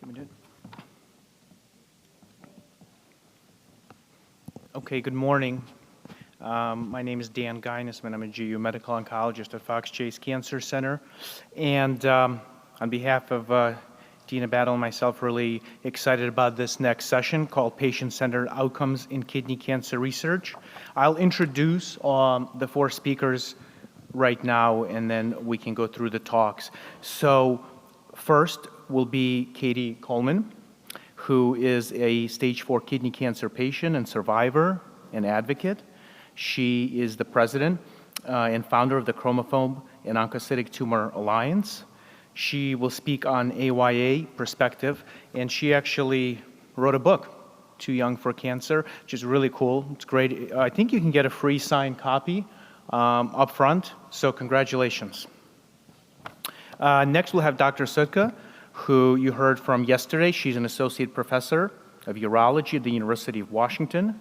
Let me do it. Okay, good morning. My name is Dan Geinesman. I'm a GU medical oncologist at Fox Chase Cancer Center. And on behalf of Dina Battle and myself, really excited about this next session called Patient-Centered Outcomes in Kidney Cancer Research. I'll introduce the four speakers right now, and then we can go through the talks. So first will be Katie Coleman, who is a stage 4 kidney cancer patient and survivor and advocate. She is the president and founder of the Chromophobe and Oncocytic Tumor Alliance. She will speak on AYA perspective, and she actually wrote a book, Too Young for Cancer, which is really cool. It's great. I think you can get a free signed copy up front, so congratulations. Next, we'll have Dr. Sutka, who you heard from yesterday. She's an associate professor of urology at the University of Washington.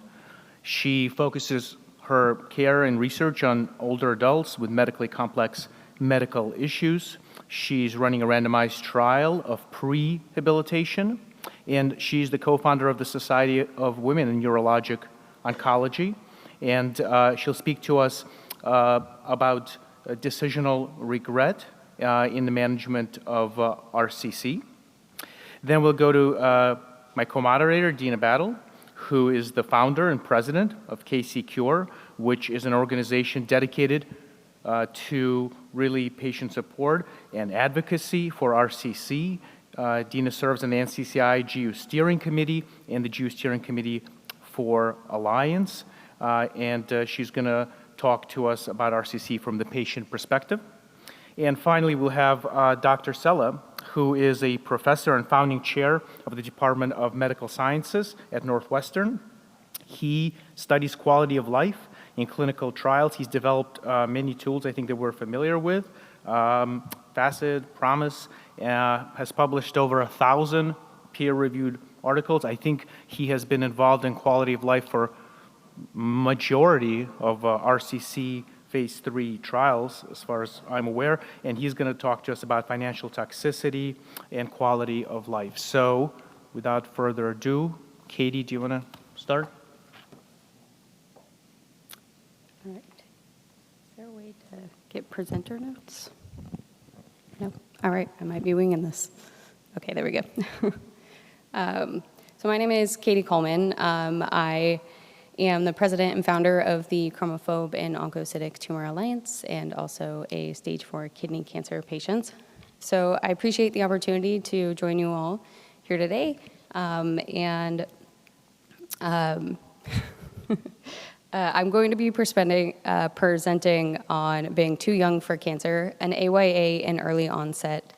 She focuses her care and research on older adults with medically complex medical issues. She's running a randomized trial of pre-habilitation, and she's the co-founder of the Society of Women in Urologic Oncology. And she'll speak to us about decisional regret in the management of RCC. Then we'll go to my co-moderator, Dina Battle, who is the founder and president of KC Cure, which is an organization dedicated to really patient support and advocacy for RCC. Dina serves on the NCCI GU Steering Committee and the GU Steering Committee for Alliance, and she's going to talk to us about RCC from the patient perspective. And finally, we'll have Dr. Sella, who is a professor and founding chair of the Department of Medical Sciences at Northwestern. He studies quality of life in clinical trials. He's developed many tools I think that we're familiar with. FACIT, PROMISE, has published over 1,000 peer-reviewed articles. I think he has been involved in quality of life for majority of RCC phase 3 trials, as far as I'm aware, and he's going to talk to us about financial toxicity and quality of life. So, without further ado, Katie, do you want to start? All right. Is there a way to get presenter notes? No? All right, I might be winging this. Okay, there we go. So my name is Katie Coleman. I am the president and founder of the Chromophobe and Oncocytic Tumor Alliance, and also a stage 4 kidney cancer patient. So I appreciate the opportunity to join you all here today. I'm going to be presenting on being too young for cancer, an AYA and early onset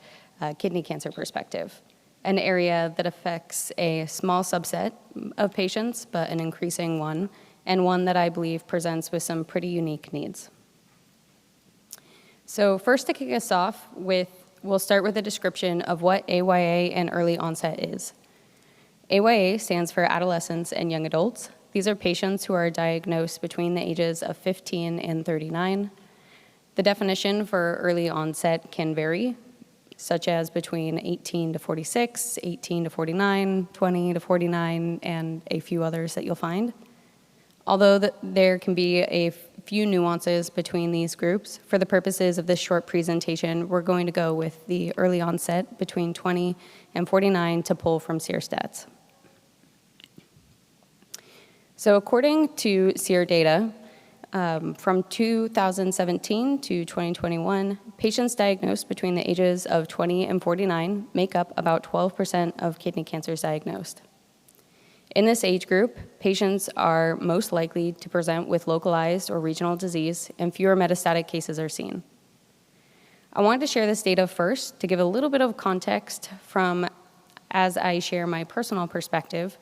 kidney cancer perspective, an area that affects a small subset of patients, but an increasing one, and one that I believe presents with some pretty unique needs. So first, to kick us off we'll start with a description of what AYA and early onset is. AYA stands for adolescents and young adults. These are patients who are diagnosed between the ages of 15 and 39. The definition for early onset can vary, such as between 18 to 46, 18 to 49, 20 to 49, and a few others that you'll find. Although there can be a few nuances between these groups, for the purposes of this short presentation, we're going to go with the early onset between 20 and 49 to pull from SEER stats. So according to SEER data, from 2017 to 2021, patients diagnosed between the ages of 20 and 49 make up about 12% of kidney cancers diagnosed. In this age group, patients are most likely to present with localized or regional disease, and fewer metastatic cases are seen. I wanted to share this data first to give a little bit of context as I share my personal perspective,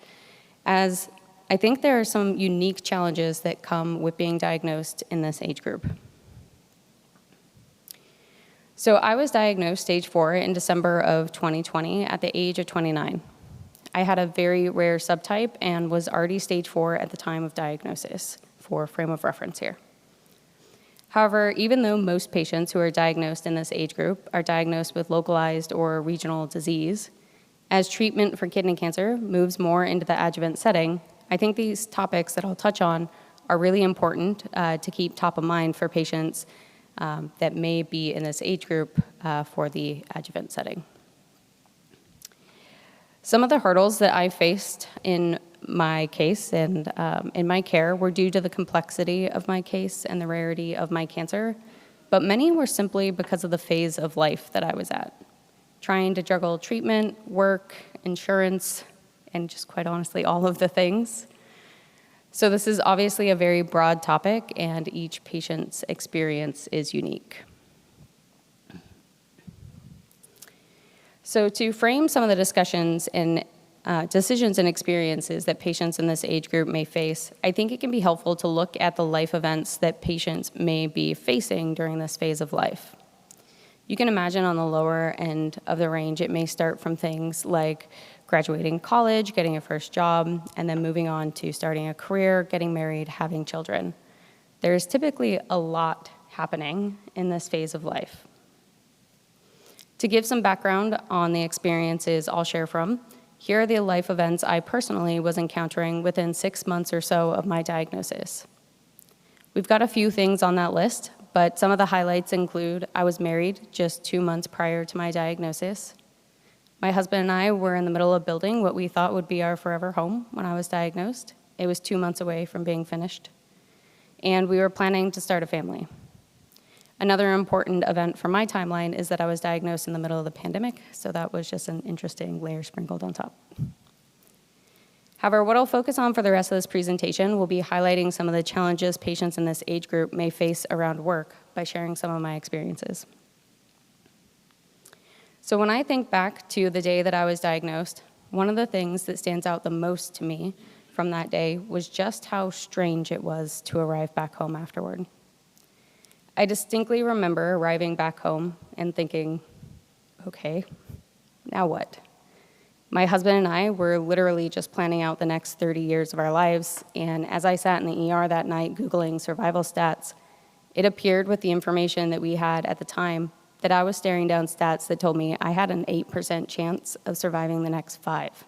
as I think there are some unique challenges that come with being diagnosed in this age group. So I was diagnosed stage 4 in December of 2020 at the age of 29. I had a very rare subtype and was already stage 4 at the time of diagnosis, for frame of reference here. However, even though most patients who are diagnosed in this age group are diagnosed with localized or regional disease, As treatment for kidney cancer moves more into the adjuvant setting, I think these topics that I'll touch on are really important to keep top of mind for patients that may be in this age group for the adjuvant setting. Some of the hurdles that I faced in my case and in my care were due to the complexity of my case and the rarity of my cancer, but many were simply because of the phase of life that I was at, trying to juggle treatment, work, insurance, and just quite honestly, all of the things. So this is obviously a very broad topic, and each patient's experience is unique. So to frame some of the discussions and decisions and experiences that patients in this age group may face, I think it can be helpful to look at the life events that patients may be facing during this phase of life. You can imagine on the lower end of the range, it may start from things like graduating college, getting a first job, and then moving on to starting a career, getting married, having children. There's typically a lot happening in this phase of life. To give some background on the experiences I'll share from, here are the life events I personally was encountering within 6 months or so of my diagnosis. We've got a few things on that list, but some of the highlights include I was married just 2 months prior to my diagnosis. My husband and I were in the middle of building what we thought would be our forever home when I was diagnosed. It was 2 months away from being finished. And we were planning to start a family. Another important event for my timeline is that I was diagnosed in the middle of the pandemic, so that was just an interesting layer sprinkled on top. However, what I'll focus on for the rest of this presentation will be highlighting some of the challenges patients in this age group may face around work by sharing some of my experiences. So when I think back to the day that I was diagnosed, one of the things that stands out the most to me from that day was just how strange it was to arrive back home afterward. I distinctly remember arriving back home and thinking, okay, now what? My husband and I were literally just planning out the next 30 years of our lives, and as I sat in the ER that night Googling survival stats, it appeared with the information that we had at the time that I was staring down stats that told me I had an 8% chance of surviving the next 5.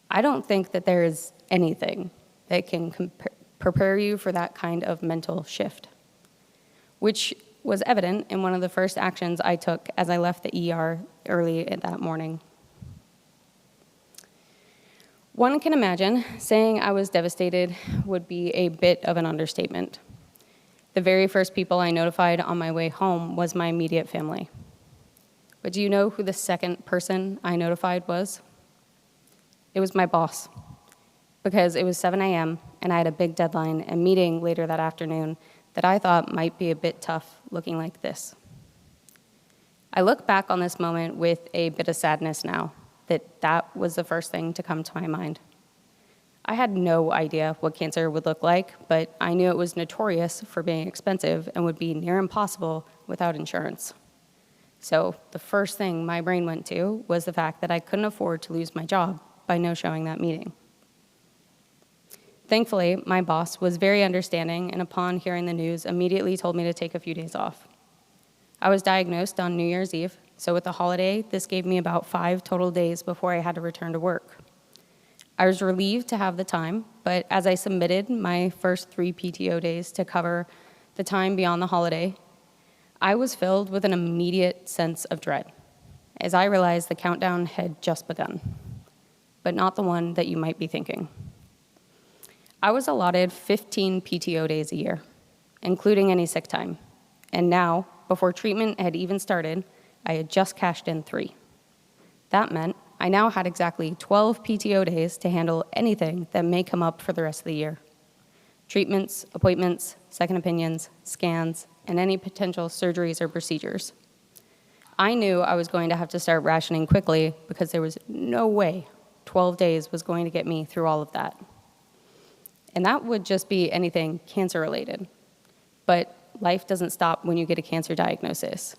I don't think that there is anything that can prepare you for that kind of mental shift, which was evident in one of the first actions I took as I left the ER early that morning. One can imagine saying I was devastated would be a bit of an understatement. The very first people I notified on my way home was my immediate family. But do you know who the second person I notified was? It was my boss, because it was 7 a.m. and I had a big deadline and meeting later that afternoon that I thought might be a bit tough, looking like this. I look back on this moment with a bit of sadness now, that was the first thing to come to my mind. I had no idea what cancer would look like, but I knew it was notorious for being expensive and would be near impossible without insurance. So the first thing my brain went to was the fact that I couldn't afford to lose my job by no-showing that meeting. Thankfully, my boss was very understanding, and upon hearing the news, immediately told me to take a few days off. I was diagnosed on New Year's Eve, so with the holiday, this gave me about 5 total days before I had to return to work. I was relieved to have the time, but as I submitted my first 3 PTO days to cover the time beyond the holiday, I was filled with an immediate sense of dread, as I realized the countdown had just begun, but not the one that you might be thinking. I was allotted 15 PTO days a year, including any sick time. And now, before treatment had even started, I had just cashed in 3. That meant I now had exactly 12 PTO days to handle anything that may come up for the rest of the year. Treatments, appointments, second opinions, scans, and any potential surgeries or procedures. I knew I was going to have to start rationing quickly because there was no way 12 days was going to get me through all of that. And that would just be anything cancer-related. But life doesn't stop when you get a cancer diagnosis.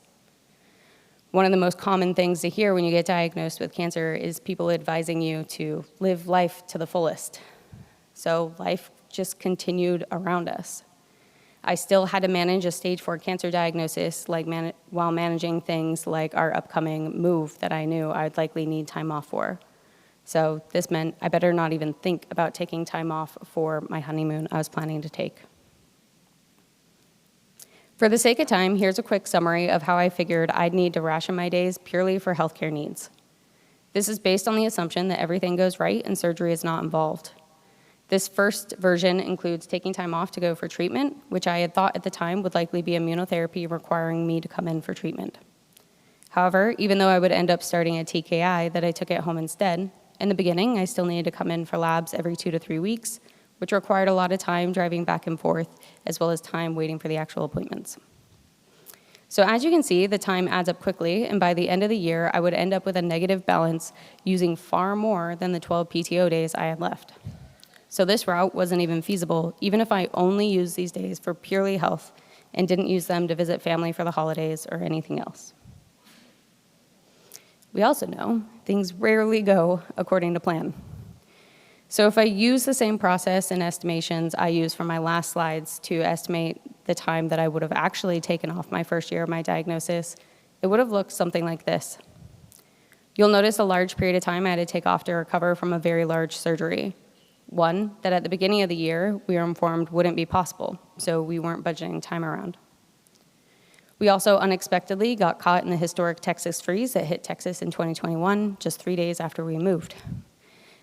One of the most common things to hear when you get diagnosed with cancer is people advising you to live life to the fullest. So life just continued around us. I still had to manage a stage 4 cancer diagnosis while managing things like our upcoming move that I knew I'd likely need time off for. So this meant I better not even think about taking time off for my honeymoon I was planning to take. For the sake of time, here's a quick summary of how I figured I'd need to ration my days purely for healthcare needs. This is based on the assumption that everything goes right and surgery is not involved. This first version includes taking time off to go for treatment, which I had thought at the time would likely be immunotherapy requiring me to come in for treatment. However, even though I would end up starting a TKI that I took at home instead, in the beginning, I still needed to come in for labs every 2 to 3 weeks, which required a lot of time driving back and forth, as well as time waiting for the actual appointments. So as you can see, the time adds up quickly, and by the end of the year, I would end up with a negative balance using far more than the 12 PTO days I had left. So this route wasn't even feasible, even if I only used these days for purely health and didn't use them to visit family for the holidays or anything else. We also know things rarely go according to plan. So if I use the same process and estimations I used for my last slides to estimate the time that I would have actually taken off my first year of my diagnosis, it would have looked something like this. You'll notice a large period of time I had to take off to recover from a very large surgery. One that at the beginning of the year we were informed wouldn't be possible, so we weren't budgeting time around. We also unexpectedly got caught in the historic Texas freeze that hit Texas in 2021, just 3 days after we moved,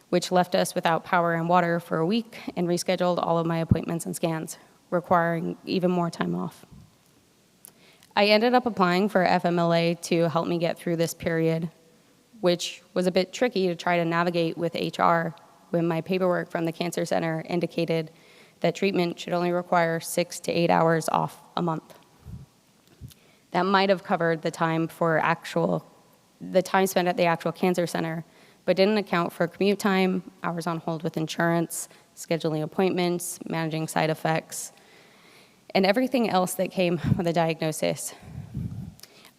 which left us without power and water for a week and rescheduled all of my appointments and scans, requiring even more time off. I ended up applying for FMLA to help me get through this period, which was a bit tricky to try to navigate with HR when my paperwork from the cancer center indicated that treatment should only require 6 to 8 hours off a month. That might have covered the time spent at the actual cancer center, but didn't account for commute time, hours on hold with insurance, scheduling appointments, managing side effects, and everything else that came with a diagnosis.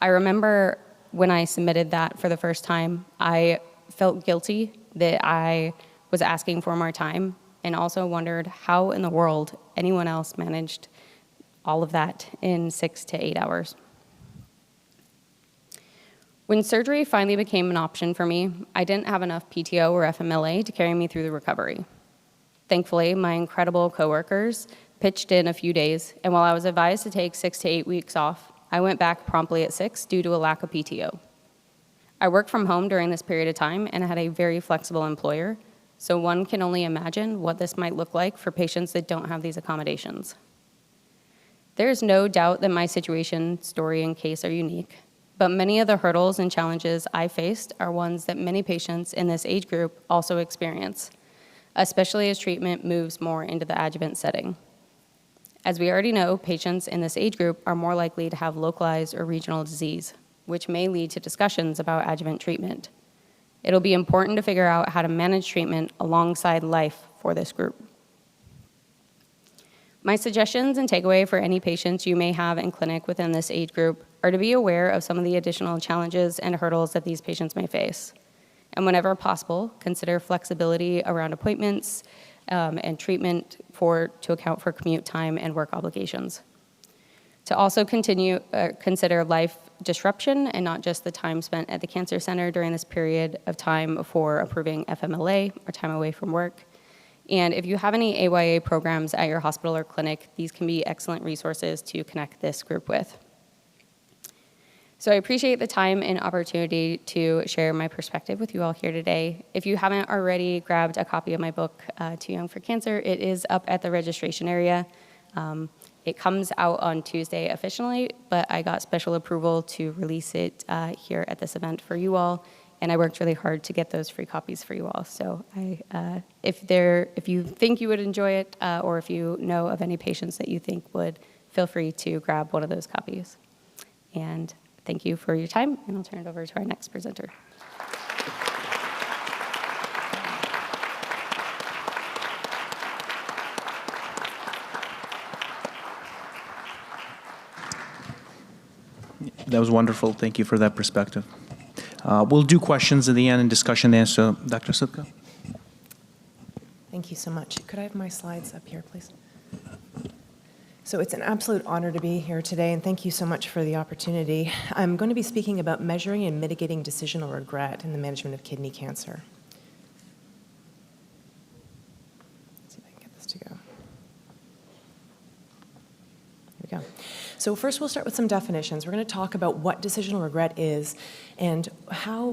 I remember when I submitted that for the first time, I felt guilty that I was asking for more time, and also wondered how in the world anyone else managed all of that in 6 to 8 hours. When surgery finally became an option for me, I didn't have enough PTO or FMLA to carry me through the recovery. Thankfully, my incredible coworkers pitched in a few days, and while I was advised to take 6 to 8 weeks off, I went back promptly at 6 due to a lack of PTO. I worked from home during this period of time and had a very flexible employer, so one can only imagine what this might look like for patients that don't have these accommodations. There is no doubt that my situation, story, and case are unique, but many of the hurdles and challenges I faced are ones that many patients in this age group also experience, especially as treatment moves more into the adjuvant setting. As we already know, patients in this age group are more likely to have localized or regional disease, which may lead to discussions about adjuvant treatment. It'll be important to figure out how to manage treatment alongside life for this group. My suggestions and takeaway for any patients you may have in clinic within this age group are to be aware of some of the additional challenges and hurdles that these patients may face. And whenever possible, consider flexibility around appointments and treatment to account for commute time and work obligations. To also consider life disruption and not just the time spent at the cancer center during this period of time for approving FMLA or time away from work. And if you have any AYA programs at your hospital or clinic, these can be excellent resources to connect this group with. So I appreciate the time and opportunity to share my perspective with you all here today. If you haven't already grabbed a copy of my book, Too Young for Cancer, it is up at the registration area. It comes out on Tuesday officially, but I got special approval to release it here at this event for you all, and I worked really hard to get those free copies for you all. So if you think you would enjoy it, or if you know of any patients that you think would, feel free to grab one of those copies. And thank you for your time, and I'll turn it over to our next presenter. That was wonderful. Thank you for that perspective. We'll do questions at the end and discussion there. So, Dr. Sipka. Thank you so much. Could I have my slides up here, please? So it's an absolute honor to be here today, and thank you so much for the opportunity. I'm going to be speaking about measuring and mitigating decisional regret in the management of kidney cancer. Let's see if I can get this to go. Here we go. So first we'll start with some definitions. We're going to talk about what decisional regret is and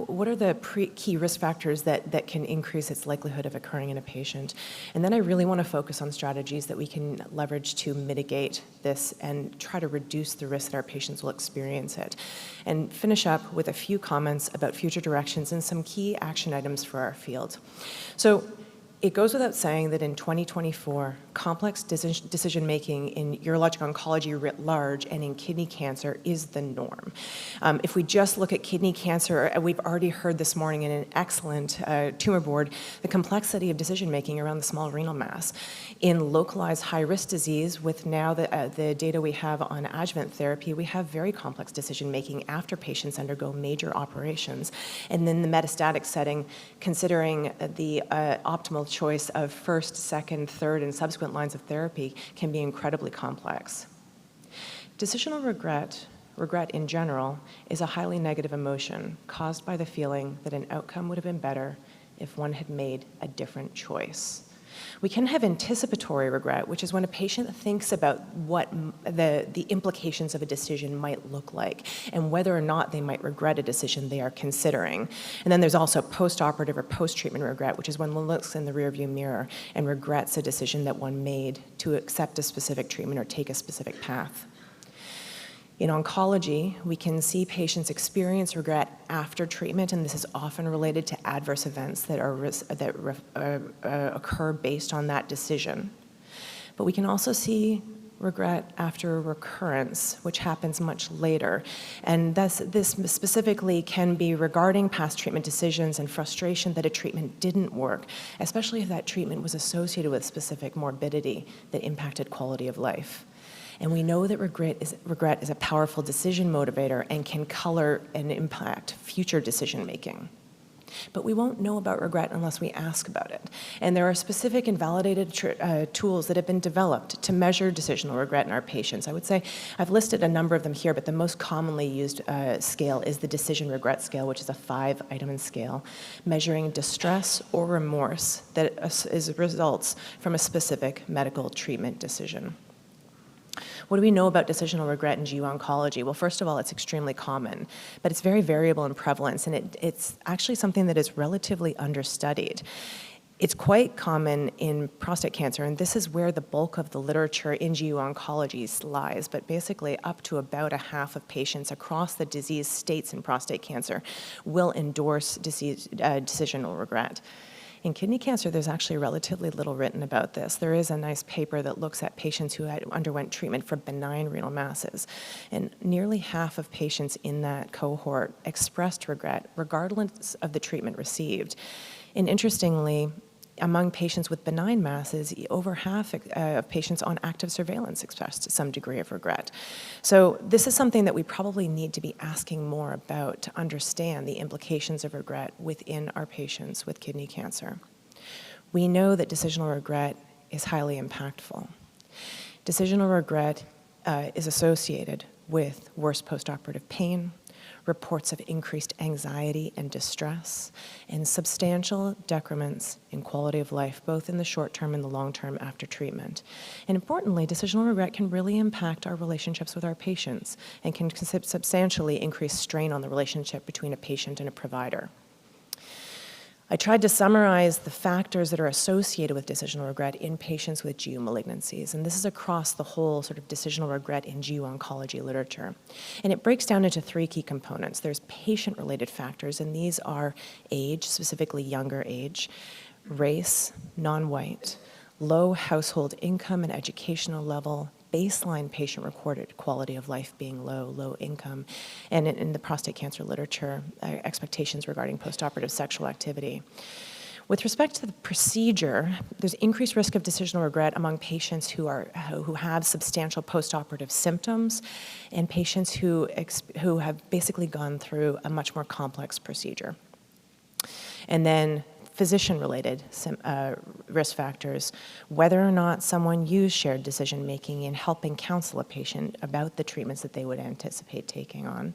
what are the key risk factors that can increase its likelihood of occurring in a patient. And then I really want to focus on strategies that we can leverage to mitigate this and try to reduce the risk that our patients will experience it. And finish up with a few comments about future directions and some key action items for our field. So it goes without saying that in 2024, complex decision-making in urologic oncology writ large and in kidney cancer is the norm. If we just look at kidney cancer, we've already heard this morning in an excellent tumor board, the complexity of decision-making around the small renal mass. In localized high-risk disease, with now the data we have on adjuvant therapy, we have very complex decision-making after patients undergo major operations. And then the metastatic setting, considering the optimal choice of first, second, third, and subsequent lines of therapy can be incredibly complex. Decisional regret in general, is a highly negative emotion caused by the feeling that an outcome would have been better if one had made a different choice. We can have anticipatory regret, which is when a patient thinks about what the implications of a decision might look like and whether or not they might regret a decision they are considering. And then there's also postoperative or post-treatment regret, which is when one looks in the rearview mirror and regrets a decision that one made to accept a specific treatment or take a specific path. In oncology, we can see patients experience regret after treatment, and this is often related to adverse events that occur based on that decision. But we can also see regret after recurrence, which happens much later. And this specifically can be regarding past treatment decisions and frustration that a treatment didn't work, especially if that treatment was associated with specific morbidity that impacted quality of life. And we know that regret is a powerful decision motivator and can color and impact future decision making. But we won't know about regret unless we ask about it. And there are specific and validated tools that have been developed to measure decisional regret in our patients. I would say I've listed a number of them here, but the most commonly used scale is the decision regret scale, which is a 5-item scale, measuring distress or remorse that results from a specific medical treatment decision. What do we know about decisional regret in GU oncology? Well, first of all, it's extremely common, but it's very variable in prevalence, and it's actually something that is relatively understudied. It's quite common in prostate cancer, and this is where the bulk of the literature in GU oncology lies, but basically up to about a half of patients across the disease states in prostate cancer will endorse decisional regret. In kidney cancer, there's actually relatively little written about this. There is a nice paper that looks at patients who underwent treatment for benign renal masses, and nearly half of patients in that cohort expressed regret regardless of the treatment received. And interestingly, among patients with benign masses, over half of patients on active surveillance expressed some degree of regret. So this is something that we probably need to be asking more about to understand the implications of regret within our patients with kidney cancer. We know that decisional regret is highly impactful. Decisional regret is associated with worse postoperative pain, reports of increased anxiety and distress, and substantial decrements in quality of life, both in the short term and the long term after treatment. And importantly, decisional regret can really impact our relationships with our patients and can substantially increase strain on the relationship between a patient and a provider. I tried to summarize the factors that are associated with decisional regret in patients with GU malignancies, and this is across the whole sort of decisional regret in GU oncology literature. And it breaks down into 3 key components. There's patient-related factors, and these are age, specifically younger age, race, non-white, low household income and educational level, baseline patient-recorded quality of life being low income, and in the prostate cancer literature, expectations regarding postoperative sexual activity. With respect to the procedure, there's increased risk of decisional regret among patients who have substantial postoperative symptoms and patients who have basically gone through a much more complex procedure. And then physician-related risk factors, whether or not someone used shared decision-making in helping counsel a patient about the treatments that they would anticipate taking on,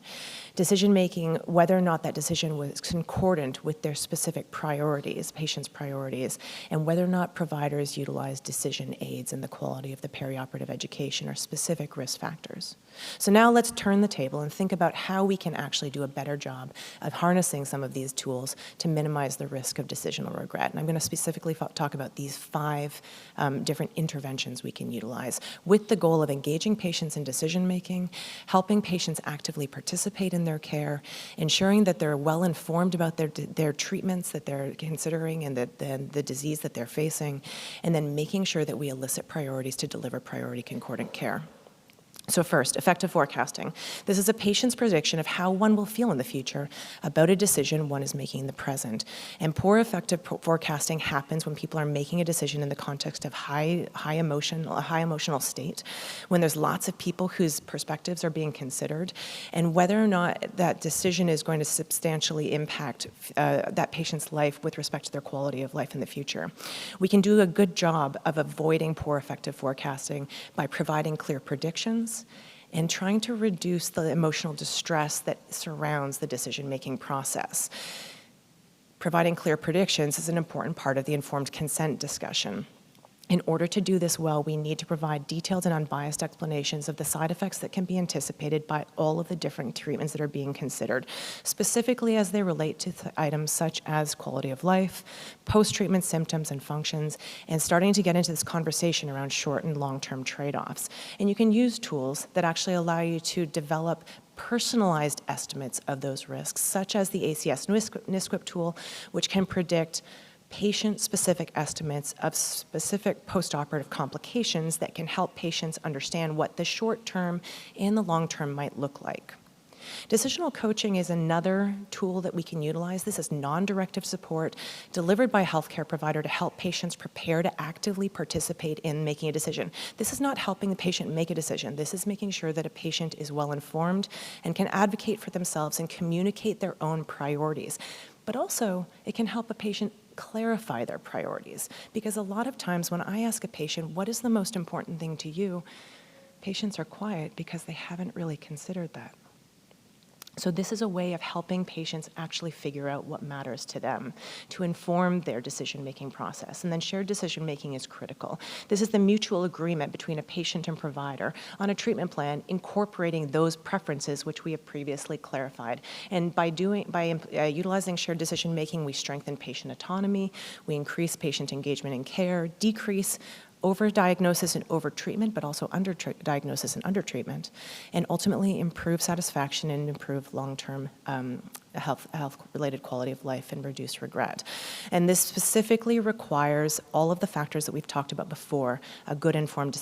decision-making, whether or not that decision was concordant with their specific priorities, patients' priorities, and whether or not providers utilized decision aids in the quality of the perioperative education are specific risk factors. So now let's turn the table and think about how we can actually do a better job of harnessing some of these tools to minimize the risk of decisional regret. And I'm going to specifically talk about these 5 different interventions we can utilize with the goal of engaging patients in decision-making, helping patients actively participate in their care, ensuring that they're well informed about their treatments that they're considering and the disease that they're facing, and then making sure that we elicit priorities to deliver priority concordant care. So first, effective forecasting. This is a patient's prediction of how one will feel in the future about a decision one is making in the present. And poor effective forecasting happens when people are making a decision in the context of a high emotional state, when there's lots of people whose perspectives are being considered, and whether or not that decision is going to substantially impact that patient's life with respect to their quality of life in the future. We can do a good job of avoiding poor effective forecasting by providing clear predictions and trying to reduce the emotional distress that surrounds the decision-making process. Providing clear predictions is an important part of the informed consent discussion. In order to do this well, we need to provide detailed and unbiased explanations of the side effects that can be anticipated by all of the different treatments that are being considered, specifically as they relate to items such as quality of life, post-treatment symptoms and functions, and starting to get into this conversation around short and long-term trade-offs. And you can use tools that actually allow you to develop personalized estimates of those risks, such as the IKCSNA24 tool, which can predict patient-specific estimates of specific postoperative complications that can help patients understand what the short-term and the long-term might look like. Decisional coaching is another tool that we can utilize. This is non-directive support delivered by a healthcare provider to help patients prepare to actively participate in making a decision. This is not helping the patient make a decision. This is making sure that a patient is well informed and can advocate for themselves and communicate their own priorities. But also, it can help a patient clarify their priorities. Because a lot of times when I ask a patient, what is the most important thing to you? Patients are quiet because they haven't really considered that. So this is a way of helping patients actually figure out what matters to them to inform their decision-making process. And then shared decision-making is critical. This is the mutual agreement between a patient and provider on a treatment plan, incorporating those preferences which we have previously clarified. And by utilizing shared decision-making, we strengthen patient autonomy, we increase patient engagement in care, decrease overdiagnosis and overtreatment, but also underdiagnosis and undertreatment, and ultimately improve satisfaction and improve long-term health-related quality of life and reduce regret. And this specifically requires all of the factors that we've talked about before: a good informed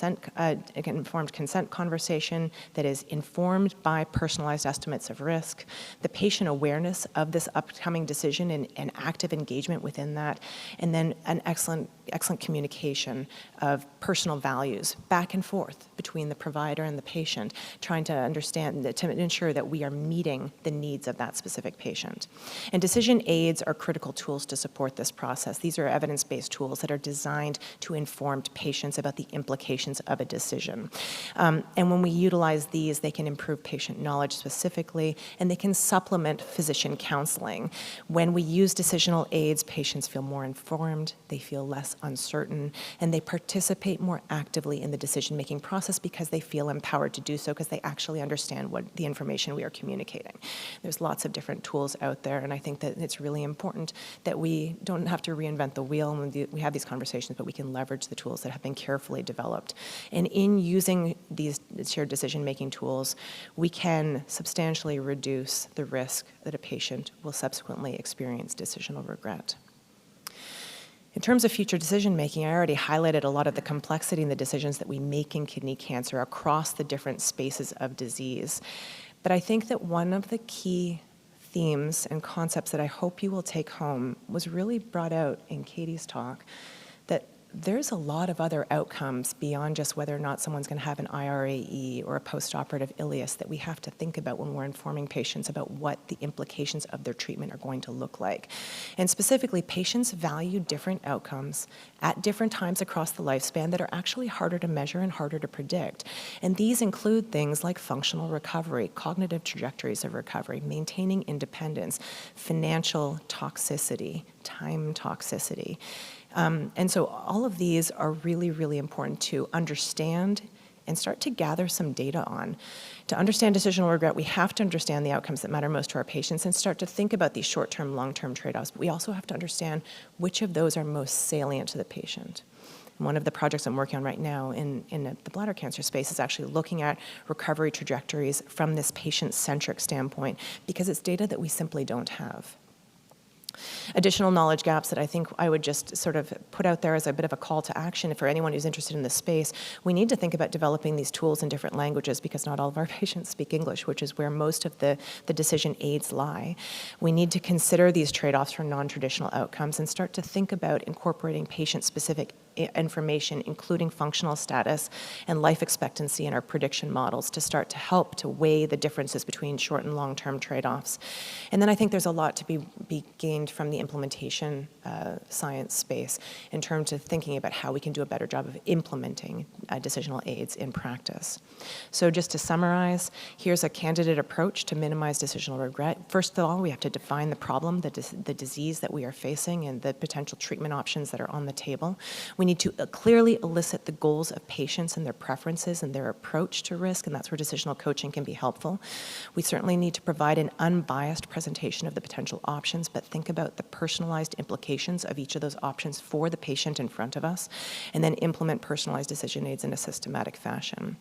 consent conversation that is informed by personalized estimates of risk, the patient awareness of this upcoming decision and active engagement within that, and then an excellent communication of personal values back and forth between the provider and the patient, trying to understand, to ensure that we are meeting the needs of that specific patient. And decision aids are critical tools to support this process. These are evidence-based tools that are designed to inform patients about the implications of a decision. And when we utilize these, they can improve patient knowledge specifically, and they can supplement physician counseling. When we use decisional aids, patients feel more informed, they feel less uncertain, and they participate more actively in the decision-making process because they feel empowered to do so, because they actually understand what the information we are communicating. There's lots of different tools out there, and I think that it's really important that we don't have to reinvent the wheel when we have these conversations, but we can leverage the tools that have been carefully developed. And in using these shared decision-making tools, we can substantially reduce the risk that a patient will subsequently experience decisional regret. In terms of future decision-making, I already highlighted a lot of the complexity in the decisions that we make in kidney cancer across the different spaces of disease. But I think that one of the key themes and concepts that I hope you will take home was really brought out in Katie's talk, that there's a lot of other outcomes beyond just whether or not someone's going to have an IRAE or a postoperative ileus that we have to think about when we're informing patients about what the implications of their treatment are going to look like. And specifically, patients value different outcomes at different times across the lifespan that are actually harder to measure and harder to predict. And these include things like functional recovery, cognitive trajectories of recovery, maintaining independence, financial toxicity, time toxicity. And so all of these are really, really important to understand and start to gather some data on. To understand decisional regret, we have to understand the outcomes that matter most to our patients and start to think about these short-term, long-term trade-offs. But we also have to understand which of those are most salient to the patient. And one of the projects I'm working on right now in the bladder cancer space is actually looking at recovery trajectories from this patient-centric standpoint, because it's data that we simply don't have. Additional knowledge gaps that I think I would just sort of put out there as a bit of a call to action for anyone who's interested in this space. We need to think about developing these tools in different languages, because not all of our patients speak English, which is where most of the decision aids lie. We need to consider these trade-offs for non-traditional outcomes and start to think about incorporating patient-specific information, including functional status and life expectancy in our prediction models, to start to help to weigh the differences between short and long-term trade-offs. And then I think there's a lot to be gained from the implementation science space in terms of thinking about how we can do a better job of implementing decisional aids in practice. So just to summarize, here's a candidate approach to minimize decisional regret. First of all, we have to define the problem, the disease that we are facing, and the potential treatment options that are on the table. We need to clearly elicit the goals of patients and their preferences and their approach to risk, and that's where decisional coaching can be helpful. We certainly need to provide an unbiased presentation of the potential options, but think about the personalized implications of each of those options for the patient in front of us, and then implement personalized decision aids in a systematic fashion.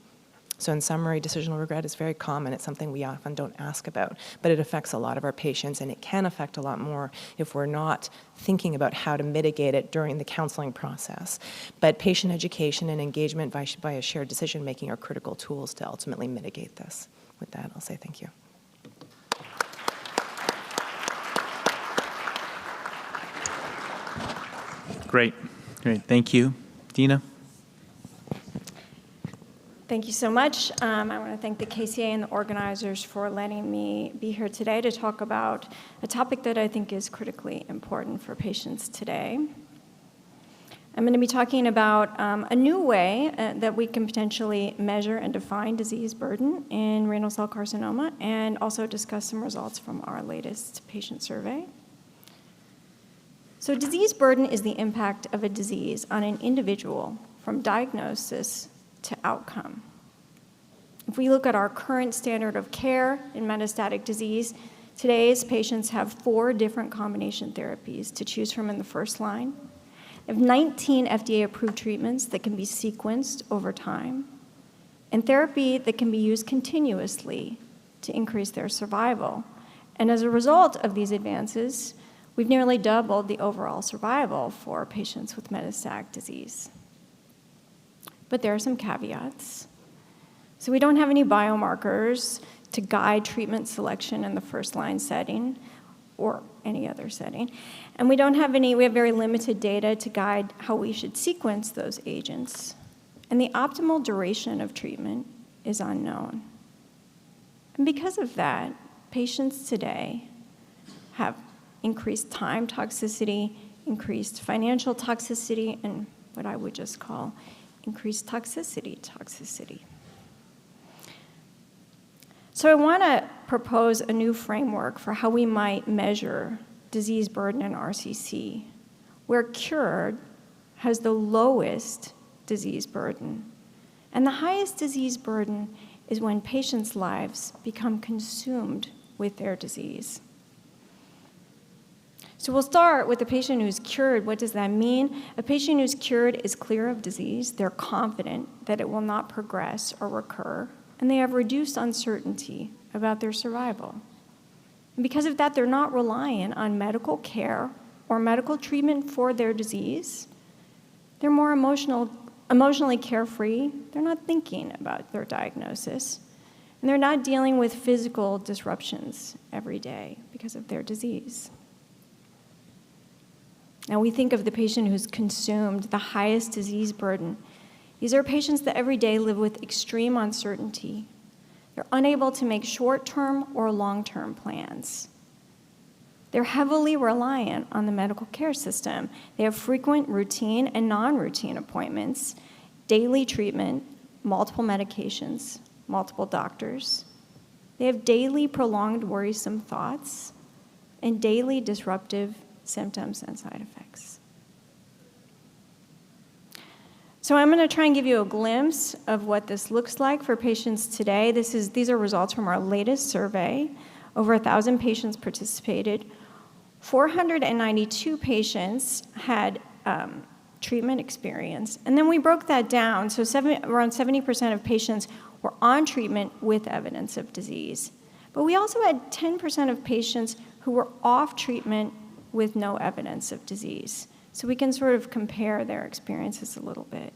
So in summary, decisional regret is very common. It's something we often don't ask about, but it affects a lot of our patients, and it can affect a lot more if we're not thinking about how to mitigate it during the counseling process. But patient education and engagement via shared decision-making are critical tools to ultimately mitigate this. With that, I'll say thank you. Great. Thank you. Dina? Thank you so much. I want to thank the KCA and the organizers for letting me be here today to talk about a topic that I think is critically important for patients today. I'm going to be talking about a new way that we can potentially measure and define disease burden in renal cell carcinoma, and also discuss some results from our latest patient survey. So disease burden is the impact of a disease on an individual from diagnosis to outcome. If we look at our current standard of care in metastatic disease, today's patients have 4 different combination therapies to choose from in the first line. They have 19 FDA-approved treatments that can be sequenced over time, and therapy that can be used continuously to increase their survival. And as a result of these advances, we've nearly doubled the overall survival for patients with metastatic disease. But there are some caveats. So we don't have any biomarkers to guide treatment selection in the first-line setting or any other setting. And we have very limited data to guide how we should sequence those agents. And the optimal duration of treatment is unknown. And because of that, patients today have increased time toxicity, increased financial toxicity, and what I would just call increased toxicity. So I want to propose a new framework for how we might measure disease burden in RCC, where cured has the lowest disease burden. And the highest disease burden is when patients' lives become consumed with their disease. So we'll start with a patient who's cured. What does that mean? A patient who's cured is clear of disease. They're confident that it will not progress or recur, and they have reduced uncertainty about their survival. And because of that, they're not reliant on medical care or medical treatment for their disease. They're more emotionally carefree. They're not thinking about their diagnosis, and they're not dealing with physical disruptions every day because of their disease. Now we think of the patient who's consumed the highest disease burden. These are patients that every day live with extreme uncertainty. They're unable to make short-term or long-term plans. They're heavily reliant on the medical care system. They have frequent routine and non-routine appointments, daily treatment, multiple medications, multiple doctors. They have daily prolonged worrisome thoughts and daily disruptive symptoms and side effects. So I'm going to try and give you a glimpse of what this looks like for patients today. These are results from our latest survey. Over 1,000 patients participated. 492 patients had treatment experience. And then we broke that down. So around 70% of patients were on treatment with evidence of disease. But we also had 10% of patients who were off treatment with no evidence of disease. So we can sort of compare their experiences a little bit.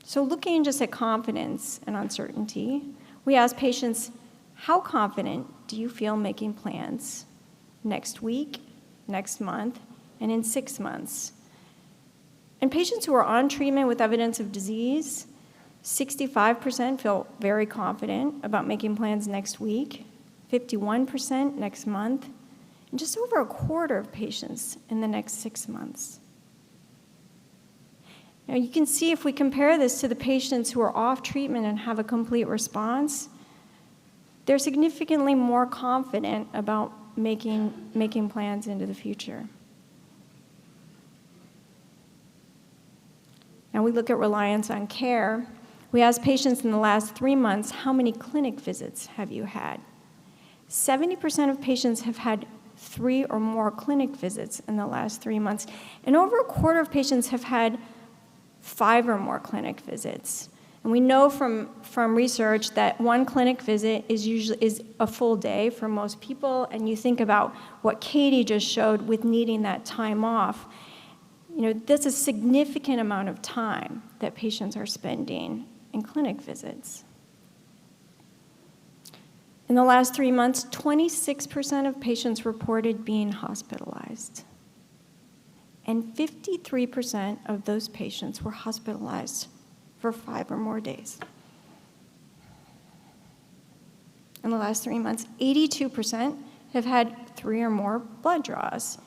So looking just at confidence and uncertainty, we asked patients, how confident do you feel making plans next week, next month, and in 6 months? And patients who are on treatment with evidence of disease, 65% feel very confident about making plans next week, 51% next month, and just over a quarter of patients in the next 6 months. Now you can see if we compare this to the patients who are off treatment and have a complete response, they're significantly more confident about making plans into the future. Now we look at reliance on care. We asked patients in the last 3 months, how many clinic visits have you had? 70% of patients have had 3 or more clinic visits in the last 3 months, and over a quarter of patients have had 5 or more clinic visits. And we know from research that 1 clinic visit is a full day for most people, and you think about what Katie just showed with needing that time off. You know, that's a significant amount of time that patients are spending in clinic visits. In the last 3 months, 26% of patients reported being hospitalized. And 53% of those patients were hospitalized for 5 or more days. In the last 3 months, 82% have had 3 or more blood draws,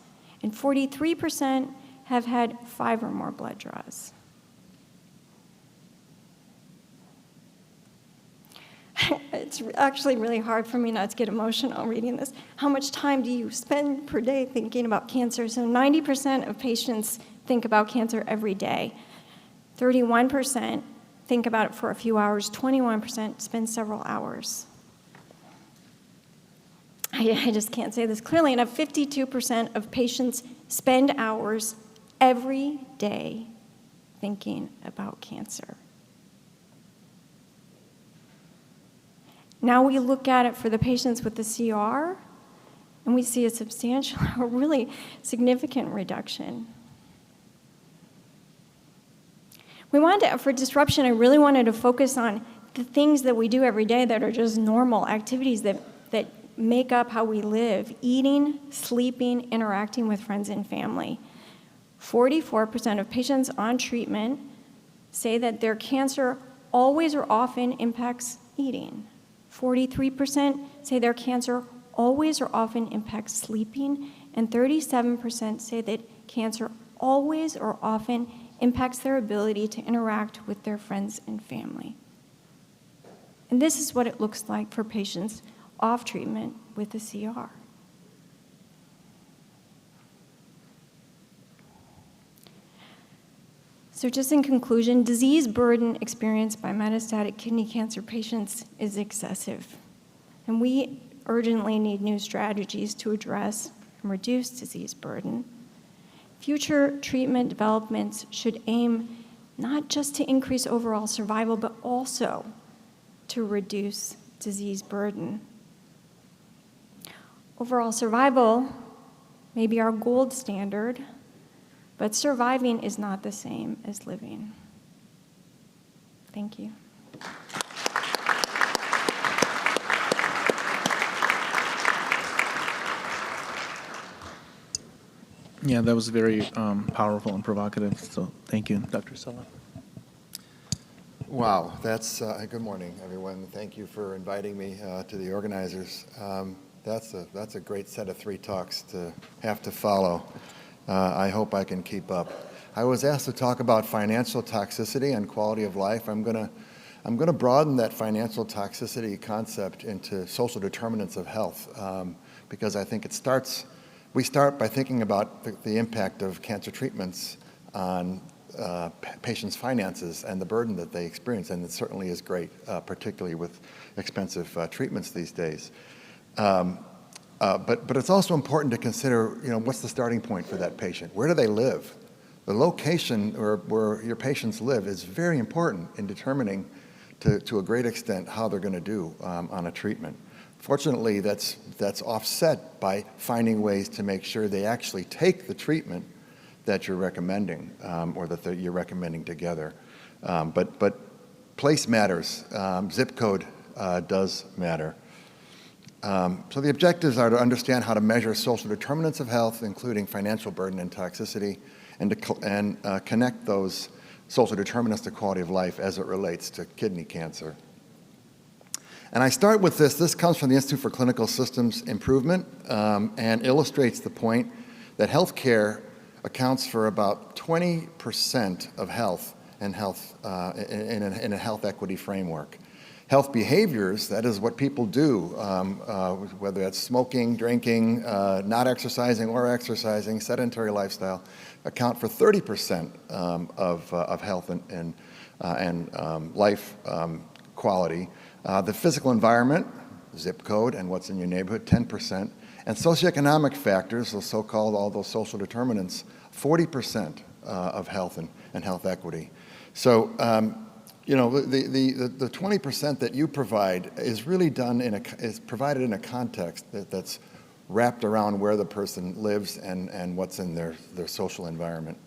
and 43% have had 5 or more blood draws. It's actually really hard for me not to get emotional reading this. How much time do you spend per day thinking about cancer? So 90% of patients think about cancer every day. 31% think about it for a few hours. 21% spend several hours. I just can't say this clearly enough. 52% of patients spend hours every day thinking about cancer. Now we look at it for the patients with the CR, and we see a substantial, a really significant reduction. For disruption, I really wanted to focus on the things that we do every day that are just normal activities that make up how we live: eating, sleeping, interacting with friends and family. 44% of patients on treatment say that their cancer always or often impacts eating. 43% say their cancer always or often impacts sleeping, and 37% say that cancer always or often impacts their ability to interact with their friends and family. And this is what it looks like for patients off treatment with the CR. So just in conclusion, disease burden experienced by metastatic kidney cancer patients is excessive. And we urgently need new strategies to address and reduce disease burden. Future treatment developments should aim not just to increase overall survival, but also to reduce disease burden. Overall survival may be our gold standard, but surviving is not the same as living. Thank you. Yeah, that was very powerful and provocative, so thank you, Dr. Sella. Wow, that's good morning, everyone. Thank you for inviting me to the organizers. That's a great set of 3 talks to have to follow. I hope I can keep up. I was asked to talk about financial toxicity and quality of life. I'm gonna broaden that financial toxicity concept into social determinants of health, because I think we start by thinking about the impact of cancer treatments on patients' finances and the burden that they experience, and it certainly is great, particularly with expensive treatments these days. But it's also important to consider, what's the starting point for that patient? Where do they live? The location or where your patients live is very important in determining to a great extent how they're going to do on a treatment. Fortunately, that's offset by finding ways to make sure they actually take the treatment that you're recommending, or that you're recommending together. But place matters. Zip code does matter. So the objectives are to understand how to measure social determinants of health, including financial burden and toxicity, and to connect those social determinants to quality of life as it relates to kidney cancer. And I start with this. This comes from the Institute for Clinical Systems Improvement, and illustrates the point that healthcare accounts for about 20% of health and health in a health equity framework. Health behaviors, that is what people do, whether that's smoking, drinking, not exercising or exercising, sedentary lifestyle, account for 30% of health and life quality. The physical environment, zip code, and what's in your neighborhood, 10%. And socioeconomic factors, the so-called, all those social determinants, 40% of health and health equity. So, the 20% that you provide is really done is provided in a context that's wrapped around where the person lives and what's in their social environment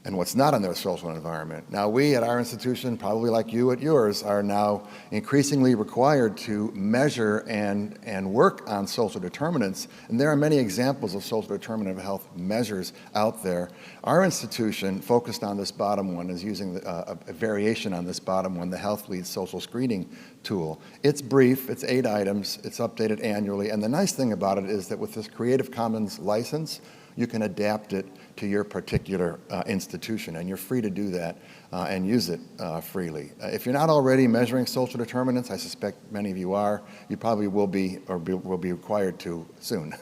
and what's not in their social environment. Now, we at our institution, probably like you at yours, are now increasingly required to measure and work on social determinants, and there are many examples of social determinant of health measures out there. Our institution, focused on this bottom one, is using a variation on this bottom one, the Health Leads Social Screening Tool. It's brief, it's 8 items, it's updated annually, and the nice thing about it is that with this Creative Commons license, you can adapt it to your particular institution, and you're free to do that and use it freely. If you're not already measuring social determinants, I suspect many of you are, you probably will be or will be required to soon.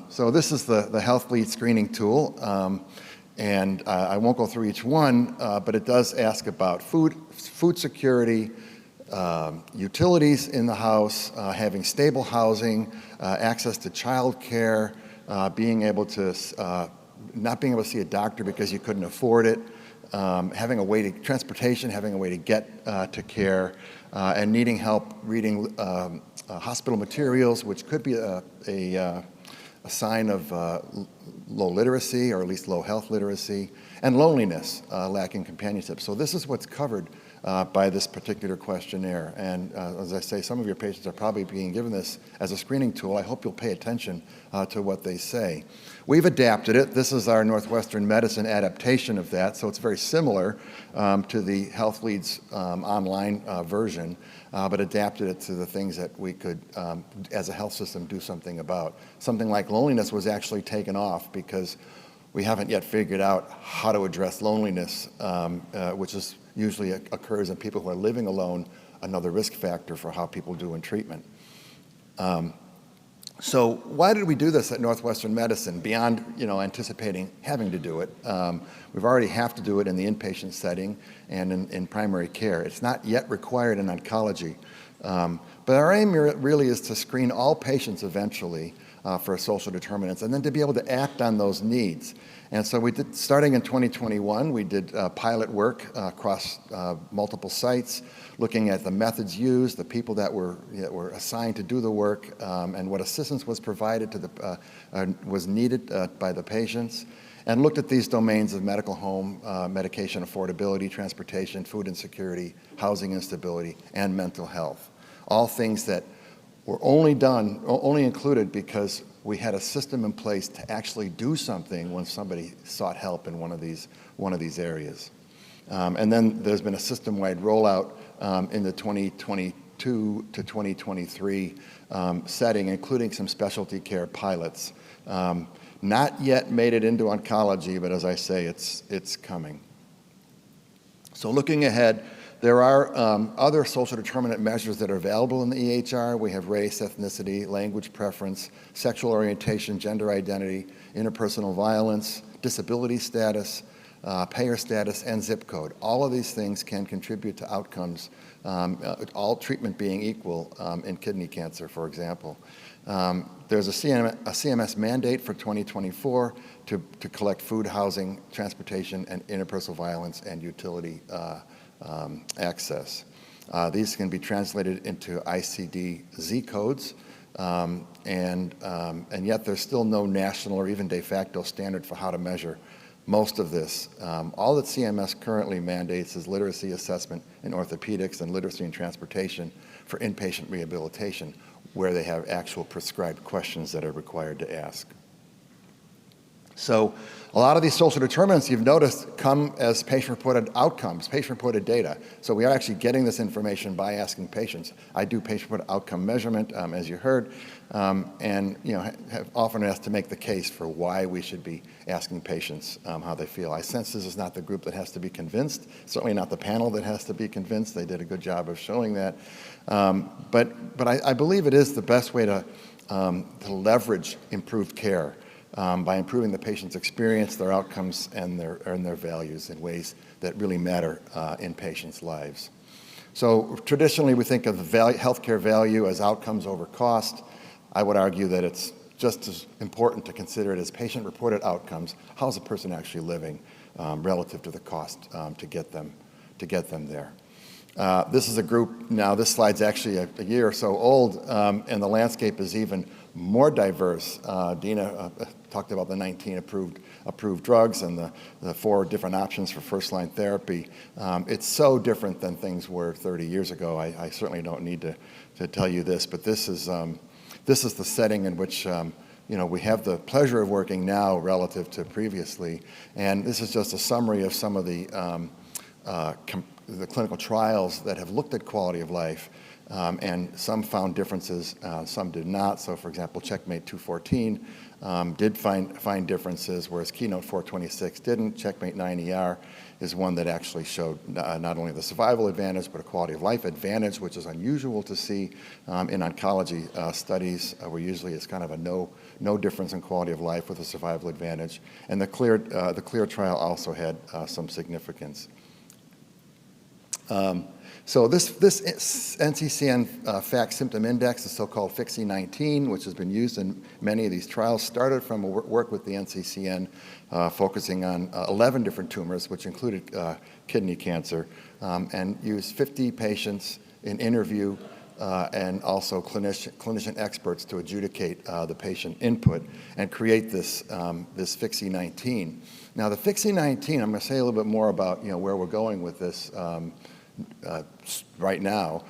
So this is the Health Lead Screening Tool, and I won't go through each one, but it does ask about food security, utilities in the house, having stable housing, access to child care, being able to, not being able to see a doctor because you couldn't afford it, having a way to, transportation, having a way to get to care, and needing help reading hospital materials, which could be a sign of low literacy or at least low health literacy, and loneliness, lacking companionship. So this is what's covered by this particular questionnaire. And as I say, some of your patients are probably being given this as a screening tool. I hope you'll pay attention to what they say. We've adapted it. This is our Northwestern Medicine adaptation of that, so it's very similar to the Health Leads online version, but adapted it to the things that we could, as a health system, do something about. Something like loneliness was actually taken off because we haven't yet figured out how to address loneliness, which is usually occurs in people who are living alone, another risk factor for how people do in treatment. So why did we do this at Northwestern Medicine beyond anticipating having to do it? We've already have to do it in the inpatient setting and in primary care. It's not yet required in oncology. But our aim really is to screen all patients eventually for social determinants and then to be able to act on those needs. And so we did, starting in 2021, we did pilot work across multiple sites, looking at the methods used, the people that were assigned to do the work, and what assistance was provided to was needed by the patients, and looked at these domains of medical home, medication affordability, transportation, food insecurity, housing instability, and mental health. All things that were only included because we had a system in place to actually do something when somebody sought help in one of these areas. And then there's been a system-wide rollout in the 2022 to 2023 setting, including some specialty care pilots. Not yet made it into oncology, but as I say, it's coming. So looking ahead, there are other social determinant measures that are available in the EHR. We have race, ethnicity, language preference, sexual orientation, gender identity, interpersonal violence, disability status, payer status, and zip code. All of these things can contribute to outcomes, all treatment being equal in kidney cancer, for example. There's a CMS mandate for 2024 to collect food, housing, transportation, and interpersonal violence and utility access. These can be translated into ICD-Z codes, and yet there's still no national or even de facto standard for how to measure most of this. All that CMS currently mandates is literacy assessment in orthopedics and literacy in transportation for inpatient rehabilitation, where they have actual prescribed questions that are required to ask. So a lot of these social determinants you've noticed come as patient-reported outcomes, patient-reported data. So we are actually getting this information by asking patients. I do patient-reported outcome measurement, as you heard, and have often asked to make the case for why we should be asking patients how they feel. I sense this is not the group that has to be convinced, certainly not the panel that has to be convinced. They did a good job of showing that. But I believe it is the best way to leverage improved care. By improving the patient's experience, their outcomes, and their values in ways that really matter in patients' lives. So traditionally, we think of the healthcare value as outcomes over cost. I would argue that it's just as important to consider it as patient-reported outcomes. How's a person actually living relative to the cost to get them there? This is a group, now this slide's actually a year or so old, and the landscape is even more diverse. Dina talked about the 19 approved drugs and the 4 different options for first-line therapy. It's so different than things were 30 years ago. I certainly don't need to tell you this, but this is the setting in which we have the pleasure of working now relative to previously. And this is just a summary of some of the clinical trials that have looked at quality of life. And some found differences, some did not. So for example, Checkmate 214 did find differences, whereas Keynote 426 didn't. Checkmate 9ER is one that actually showed not only the survival advantage, but a quality of life advantage, which is unusual to see in oncology studies, where usually it's kind of a no difference in quality of life with a survival advantage. And the CLEAR trial also had some significance. So this NCCN FACT symptom index, the so-called FIXI-19, which has been used in many of these trials, started from work with the NCCN focusing on 11 different tumors, which included kidney cancer, and used 50 patients in interview and also clinician experts to adjudicate the patient input and create this FIXI-19. Now the FIXI-19, I'm going to say a little bit more about where we're going with this right now,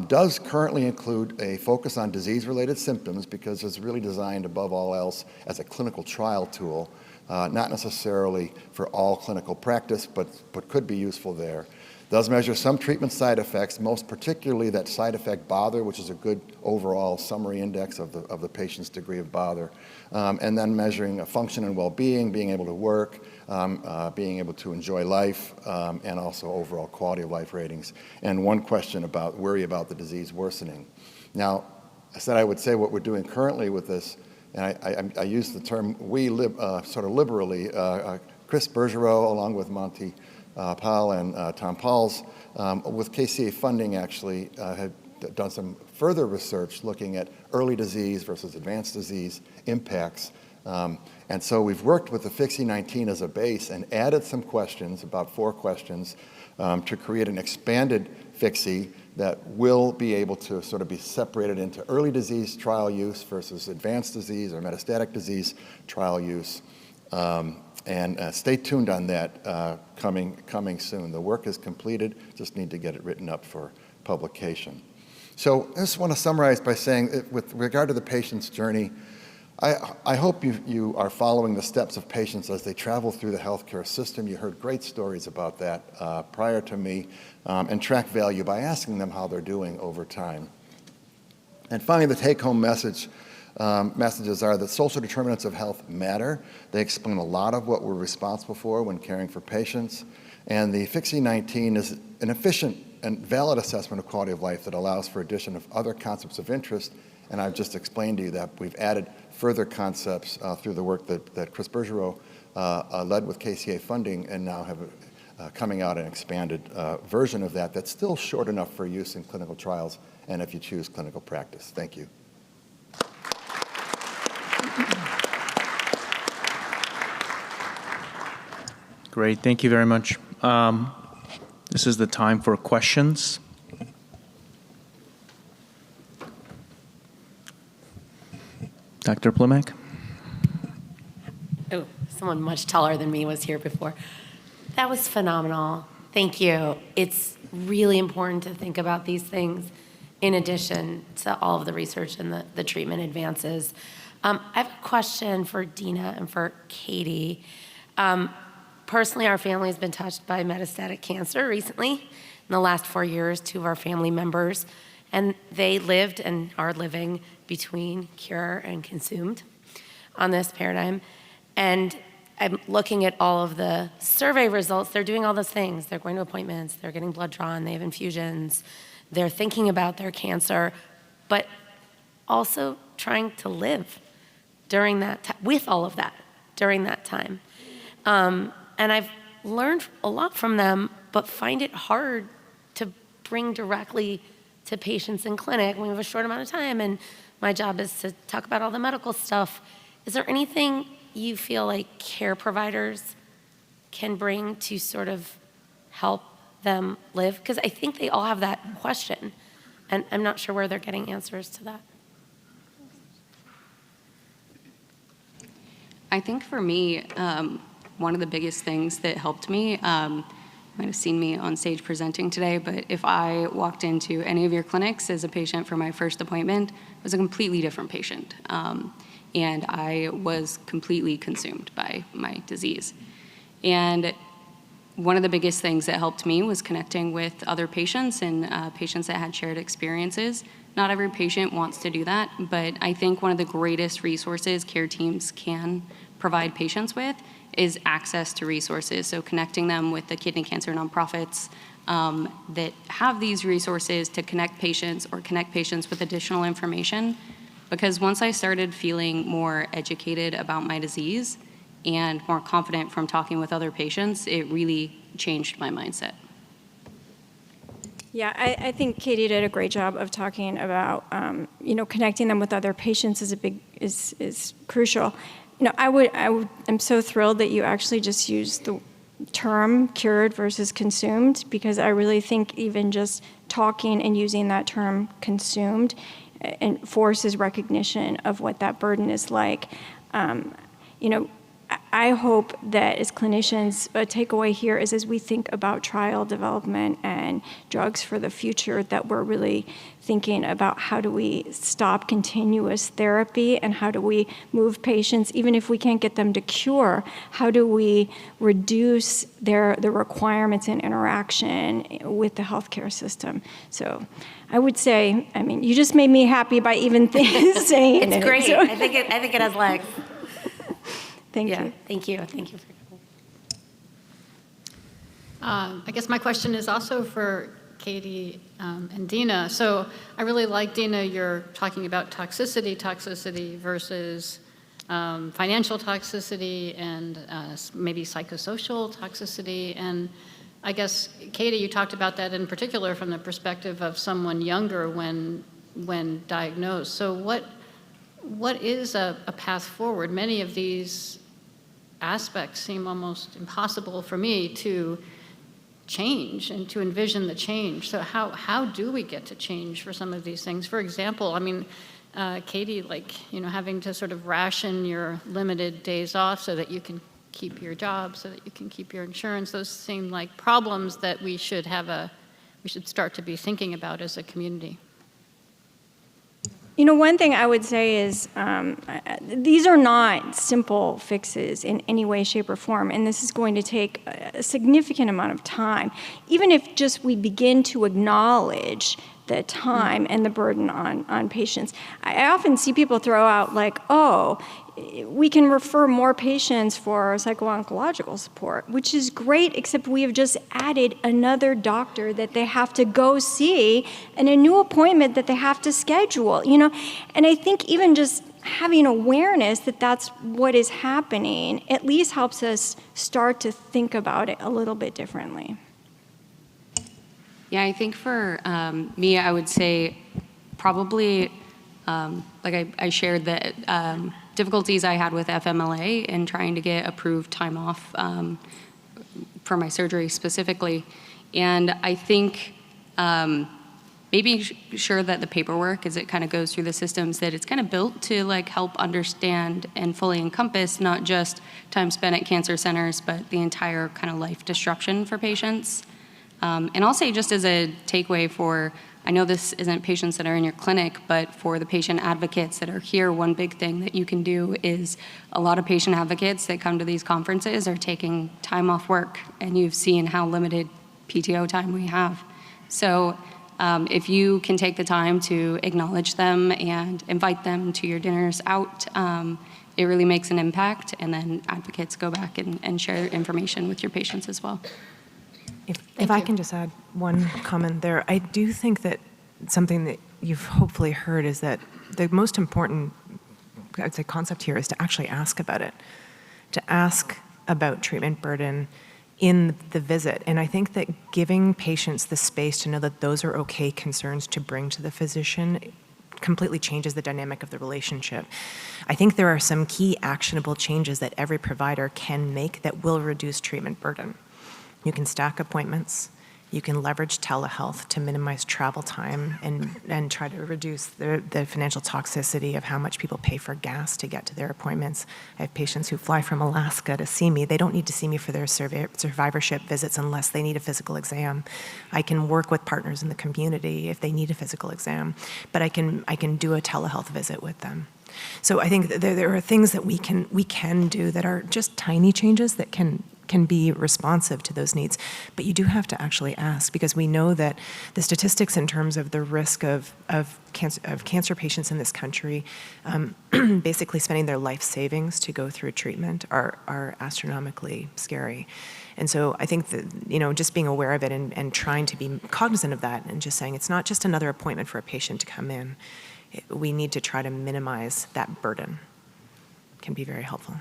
does currently include a focus on disease-related symptoms because it's really designed above all else as a clinical trial tool, not necessarily for all clinical practice, but could be useful there. Does measure some treatment side effects, most particularly that side effect bother, which is a good overall summary index of the patient's degree of bother, and then measuring a function and well-being, being able to work, being able to enjoy life, and also overall quality of life ratings. And one question about worry about the disease worsening. Now, I said I would say what we're doing currently with this, and I use the term we sort of liberally. Chris Bergeron, along with Monty Powell and Tom Pauls, with KCA funding actually had done some further research looking at early disease versus advanced disease impacts. And so we've worked with the FIXI-19 as a base and added some questions, about 4 questions, to create an expanded FIXI that will be able to sort of be separated into early disease trial use versus advanced disease or metastatic disease trial use. And stay tuned on that coming soon. The work is completed, just need to get it written up for publication. So I just want to summarize by saying, with regard to the patient's journey, I hope you are following the steps of patients as they travel through the healthcare system. You heard great stories about that prior to me, and track value by asking them how they're doing over time. And finally, the take-home messages are that social determinants of health matter. They explain a lot of what we're responsible for when caring for patients. And the IKCSNA24 is an efficient and valid assessment of quality of life that allows for addition of other concepts of interest. And I've just explained to you that we've added further concepts through the work that Chris Bergeron led with KCA funding, and now have coming out an expanded version of that that's still short enough for use in clinical trials and if you choose clinical practice. Thank you. Great, thank you very much. This is the time for questions. Dr. Plimek? Oh, someone much taller than me was here before. That was phenomenal. Thank you. It's really important to think about these things in addition to all of the research and the treatment advances. I have a question for Dina and for Katie. Personally, our family has been touched by metastatic cancer recently. In the last 4 years, 2 of our family members, and they lived and are living between cure and consumed on this paradigm. And I'm looking at all of the survey results. They're doing all those things. They're going to appointments, they're getting blood drawn, they have infusions, they're thinking about their cancer, but also trying to live during that time, with all of that, during that time. And I've learned a lot from them, but find it hard to bring directly to patients in clinic. We have a short amount of time, and my job is to talk about all the medical stuff. Is there anything you feel like care providers can bring to sort of help them live? Because I think they all have that question, and I'm not sure where they're getting answers to that. I think for me, one of the biggest things that helped me, you might have seen me on stage presenting today, but if I walked into any of your clinics as a patient for my first appointment, I was a completely different patient. And I was completely consumed by my disease. And one of the biggest things that helped me was connecting with other patients and patients that had shared experiences. Not every patient wants to do that, but I think one of the greatest resources care teams can provide patients with is access to resources. So connecting them with the kidney cancer nonprofits that have these resources to connect patients or connect patients with additional information. Because once I started feeling more educated about my disease and more confident from talking with other patients, it really changed my mindset. Yeah, I think Katie did a great job of talking about, connecting them with other patients is crucial. I'm so thrilled that you actually just used the term cured versus consumed, because I really think even just talking and using that term consumed and forces recognition of what that burden is like. I hope that as clinicians, a takeaway here is as we think about trial development and drugs for the future, that we're really thinking about how do we stop continuous therapy and how do we move patients, even if we can't get them to cure, how do we reduce the requirements and interaction with the healthcare system. So I would say, you just made me happy by even saying it. It's great. So. I think it has legs. Thank you. Thank you. Thank you for coming. I guess my question is also for Katie and Dina. So I really like, Dina, you're talking about toxicity versus financial toxicity and maybe psychosocial toxicity. And I guess, Katie, you talked about that in particular from the perspective of someone younger when diagnosed. So what is a path forward? Many of these aspects seem almost impossible for me to change and to envision the change. So how do we get to change for some of these things? For example, Katie, having to sort of ration your limited days off so that you can keep your job, so that you can keep your insurance, those seem like problems that we should start to be thinking about as a community. One thing I would say is these are not simple fixes in any way, shape, or form, and this is going to take a significant amount of time. Even if just we begin to acknowledge the time and the burden on patients. I often see people throw out like, oh, we can refer more patients for psycho-oncological support, which is great, except we have just added another doctor that they have to go see and a new appointment that they have to schedule, And I think even just having awareness that that's what is happening at least helps us start to think about it a little bit differently. Yeah, I think for me, I would say probably, like I shared that difficulties I had with FMLA and trying to get approved time off for my surgery specifically. And I think making sure that the paperwork, as it kind of goes through the systems, that it's kind of built to like help understand and fully encompass not just time spent at cancer centers, but the entire kind of life disruption for patients. And I'll say just as a takeaway for, I know this isn't patients that are in your clinic, but for the patient advocates that are here, one big thing that you can do is a lot of patient advocates that come to these conferences are taking time off work, and you've seen how limited PTO time we have. So if you can take the time to acknowledge them and invite them to your dinners out, it really makes an impact, and then advocates go back and share information with your patients as well. If I can just add one comment there, I do think that something that you've hopefully heard is that the most important, I'd say, concept here is to actually ask about it, to ask about treatment burden in the visit. And I think that giving patients the space to know that those are okay concerns to bring to the physician completely changes the dynamic of the relationship. I think there are some key actionable changes that every provider can make that will reduce treatment burden. You can stack appointments. You can leverage telehealth to minimize travel time and try to reduce the financial toxicity of how much people pay for gas to get to their appointments. I have patients who fly from Alaska to see me. They don't need to see me for their survivorship visits unless they need a physical exam. I can work with partners in the community if they need a physical exam, but I can do a telehealth visit with them. So I think that there are things that we can do that are just tiny changes that can be responsive to those needs. But you do have to actually ask, because we know that the statistics in terms of the risk of cancer patients in this country basically spending their life savings to go through treatment are astronomically scary. And so I think that, just being aware of it and trying to be cognizant of that and just saying it's not just another appointment for a patient to come in. We need to try to minimize that burden. Can be very helpful.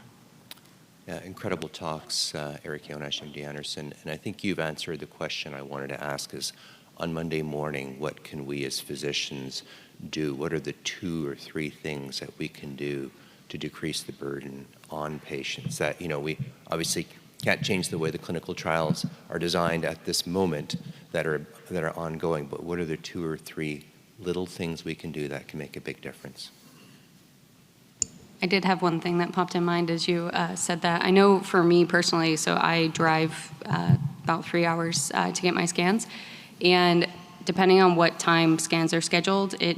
Incredible talks, Eric Yonash and MD Anderson. And I think you've answered the question I wanted to ask is, on Monday morning, what can we as physicians do? What are the 2 or 3 things that we can do to decrease the burden on patients? That, we obviously can't change the way the clinical trials are designed at this moment that are ongoing, but what are the 2 or 3 little things we can do that can make a big difference? I did have one thing that popped in mind as you said that. I know for me personally, so I drive about 3 hours to get my scans. And depending on what time scans are scheduled, it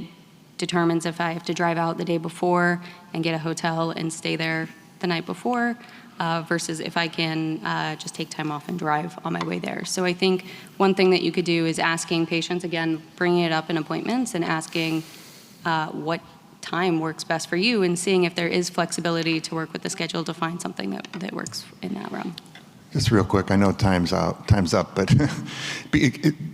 determines if I have to drive out the day before and get a hotel and stay there the night before versus if I can just take time off and drive on my way there. So I think one thing that you could do is asking patients, again, bringing it up in appointments and asking what time works best for you and seeing if there is flexibility to work with the schedule to find something that works in that realm. Just real quick, I know time's up, but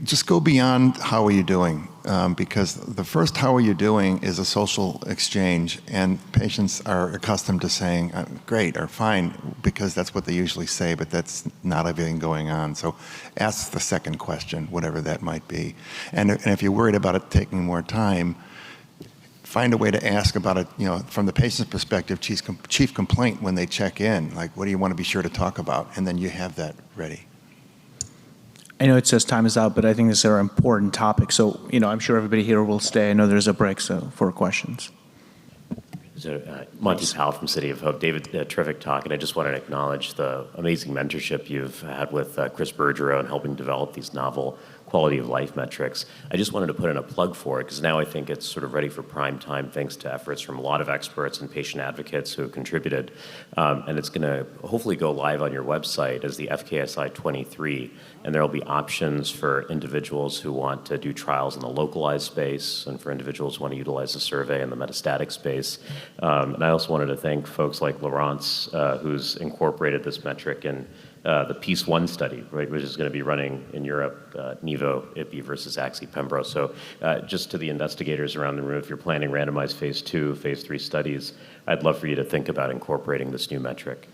just go beyond how are you doing, because the first how are you doing is a social exchange, and patients are accustomed to saying great or fine, because that's what they usually say, but that's not everything going on. So ask the second question, whatever that might be. And if you're worried about it taking more time, find a way to ask about it, from the patient's perspective, chief complaint when they check in, like, what do you want to be sure to talk about? And then you have that ready. I know it says time is out, but I think these are important topics. So, I'm sure everybody here will stay. I know there's a break, so for questions. So, Monty Powell from City of Hope. David, terrific talk, and I just wanted to acknowledge the amazing mentorship you've had with Chris Bergeron in helping develop these novel quality of life metrics. I just wanted to put in a plug for it because now I think it's sort of ready for prime time thanks to efforts from a lot of experts and patient advocates who have contributed. And it's going to hopefully go live on your website as the IKCSNA24, and there will be options for individuals who want to do trials in the localized space and for individuals who want to utilize the survey in the metastatic space. And I also wanted to thank folks like Laurence, who's incorporated this metric in the Peace 1 study, right, which is going to be running in Europe, Nivo, IPI versus Axi Pembro. So just to the investigators around the room, if you're planning randomized phase 2, phase 3 studies, I'd love for you to think about incorporating this new metric.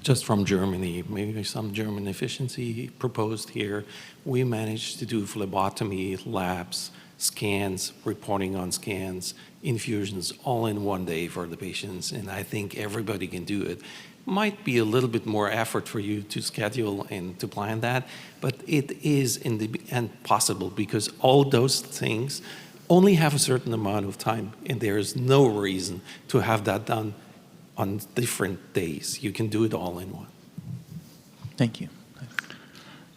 Just from Germany, maybe some German efficiency proposed here. We managed to do phlebotomy, labs, scans, reporting on scans, infusions, all in one day for the patients, and I think everybody can do it. Might be a little bit more effort for you to schedule and to plan that, but it is in the end possible because all those things only have a certain amount of time, and there is no reason to have that done on different days. You can do it all in one. Thank you.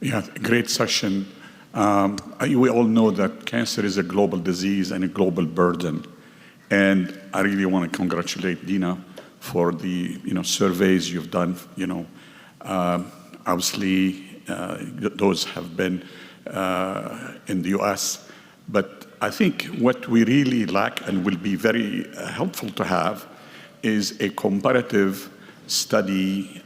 Yeah, great session. We all know that cancer is a global disease and a global burden. And I really want to congratulate Dina for the surveys you've done. Obviously, those have been in the US. But I think what we really lack and will be very helpful to have is a comparative study,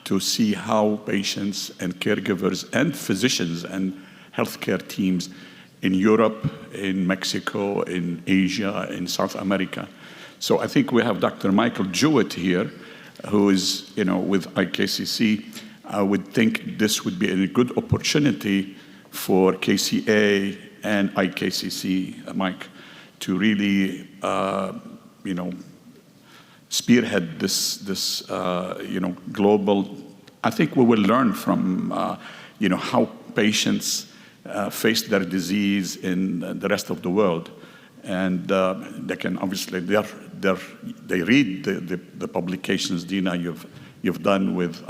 to see how patients and caregivers and physicians and healthcare teams in Europe, in Mexico, in Asia, in South America. So I think we have Dr. Michael Jewett here, who is, with IKCC. I would think this would be a good opportunity for KCA and IKCC, Mike, to really, spearhead this global. I think we will learn from, how patients face their disease in the rest of the world, and they can obviously they read the publications, Dina, you've done with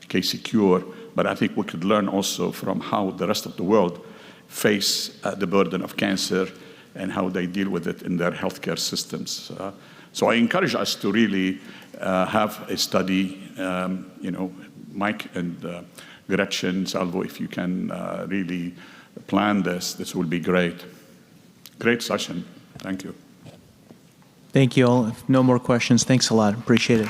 KC Cure, but I think we could learn also from how the rest of the world face the burden of cancer and how they deal with it in their healthcare systems. So I encourage us to really have a study, Mike and Gretchen, Salvo, if you can really plan this will be great. Great session. Thank you. Thank you all. If no more questions, thanks a lot. Appreciate it.